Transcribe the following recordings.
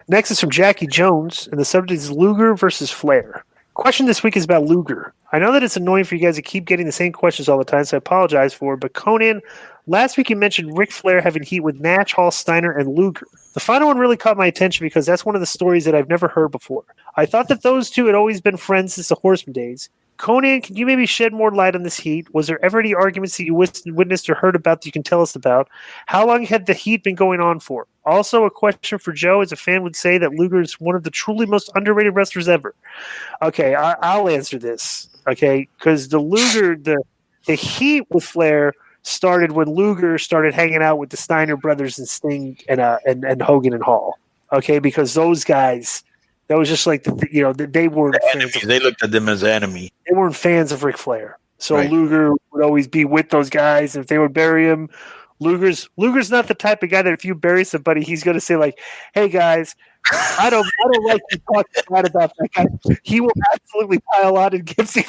Next is from Jackie Jones, and the subject is Luger versus Flair. Question this week is about Luger. I know that it's annoying for you guys to keep getting the same questions all the time, so I apologize for it. But Konnan, last week you mentioned Ric Flair having heat with Nash, Hall, Steiner, and Luger. The final one really caught my attention because that's one of the stories that I've never heard before. I thought that those two had always been friends since the Horseman days. Konnan, can you maybe shed more light on this heat? Was there ever any arguments that you witnessed or heard about that you can tell us about? How long had the heat been going on for? Also, a question for Joe, as a fan would say that Luger is one of the truly most underrated wrestlers ever. Okay, I'll answer this. Okay, because the Luger, the heat with Flair started when Luger started hanging out with the Steiner brothers and Sting and Hogan and Hall. Okay, because those guys. That was just like they weren't fans. They looked at them as an enemy. They weren't fans of Ric Flair, so right. Luger would always be with those guys. And if they would bury him, Luger's not the type of guy that if you bury somebody, he's going to say like, "Hey guys, I don't like you talking bad about that guy." He will absolutely pile on and give some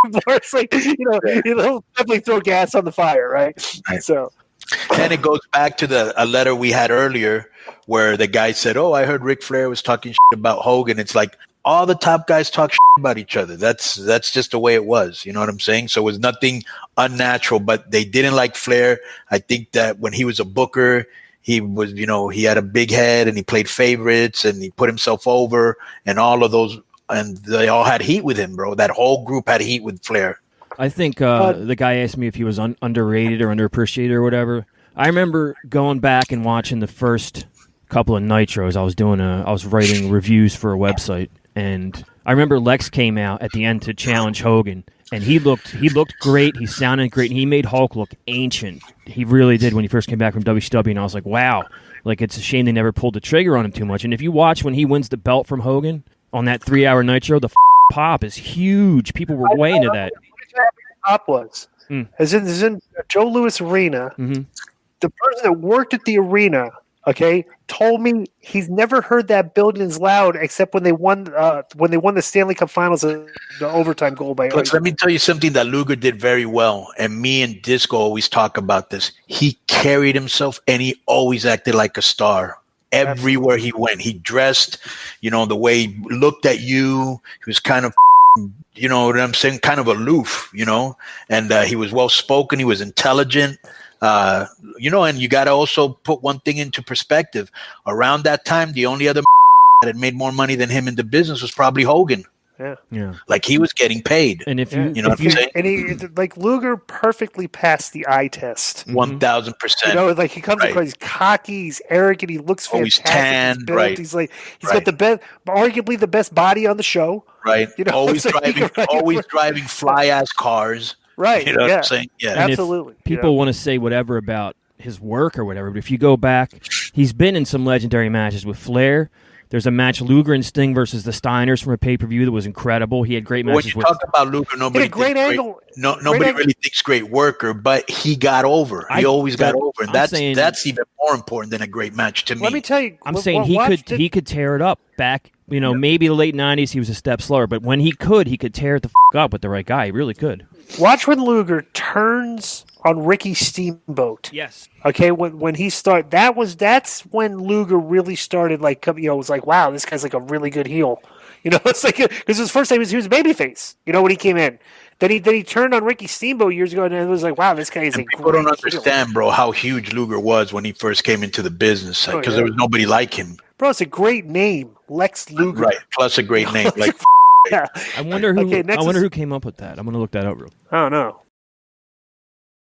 more. It's like he'll definitely throw gas on the fire, right? So. And it goes back to a letter we had earlier where the guy said, "Oh, I heard Ric Flair was talking shit about Hogan." It's like all the top guys talk shit about each other. That's just the way it was. You know what I'm saying? So it was nothing unnatural, but they didn't like Flair. I think that when he was a booker, he was, he had a big head and he played favorites and he put himself over and all of those. And they all had heat with him, bro. That whole group had heat with Flair. I think the guy asked me if he was underrated or underappreciated or whatever. I remember going back and watching the first couple of Nitros. I was writing reviews for a website, and I remember Lex came out at the end to challenge Hogan, and he looked great. He sounded great, and he made Hulk look ancient. He really did when he first came back from WCW, and I was like, wow, like it's a shame they never pulled the trigger on him too much. And if you watch when he wins the belt from Hogan on that 3-hour Nitro, the pop is huge. People were way into that. Pop was is in Joe Louis Arena. Mm-hmm. The person that worked at the arena, told me he's never heard that building as loud except when they won the Stanley Cup Finals, the overtime goal by. Plus, let me tell you something that Luger did very well, and me and Disco always talk about this. He carried himself, and he always acted like a star. Everywhere he went, he dressed, the way he looked at you. He was kind of. You know what I'm saying? Kind of aloof, and he was well spoken. He was intelligent, and you got to also put one thing into perspective. Around that time, the only other that had made more money than him in the business was probably Hogan. Yeah. Like he was getting paid. And if you know what I'm saying? And he, like Luger perfectly passed the eye test. 1,000%. He comes across, he's cocky, he's arrogant, he looks fantastic. He's tan, right? He's got the best, arguably the best body on the show. Right. Always driving fly ass cars. Right. You know what I'm saying? Yeah. And absolutely. People want to say whatever about his work or whatever, but if you go back, he's been in some legendary matches with Flair. There's a match, Luger and Sting versus the Steiners from a pay-per-view that was incrable. He had great matches. When you talk about Luger, nobody really thinks great worker, but he got over. He always got over, and that's even more important than a great match to me. Let me tell you, I'm saying he could tear it up back. Maybe the late '90s he was a step slower, but when he could tear it the up with the right guy. He really could. Watch when Luger turns on Ricky Steamboat. Yes. Okay, when he started, that's when Luger really started. It was like, wow, this guy's like a really good heel. It's like because his first time he was a babyface. When he came in, then he turned on Ricky Steamboat years ago, and it was like, wow, this guy is a great heel. People don't understand, bro, how huge Luger was when he first came into the business because there was nobody like him. Bro, it's a great name, Lex Luger. Right, plus a great name. Yeah. I wonder who came up with that. I'm going to look that up real quick. I don't know.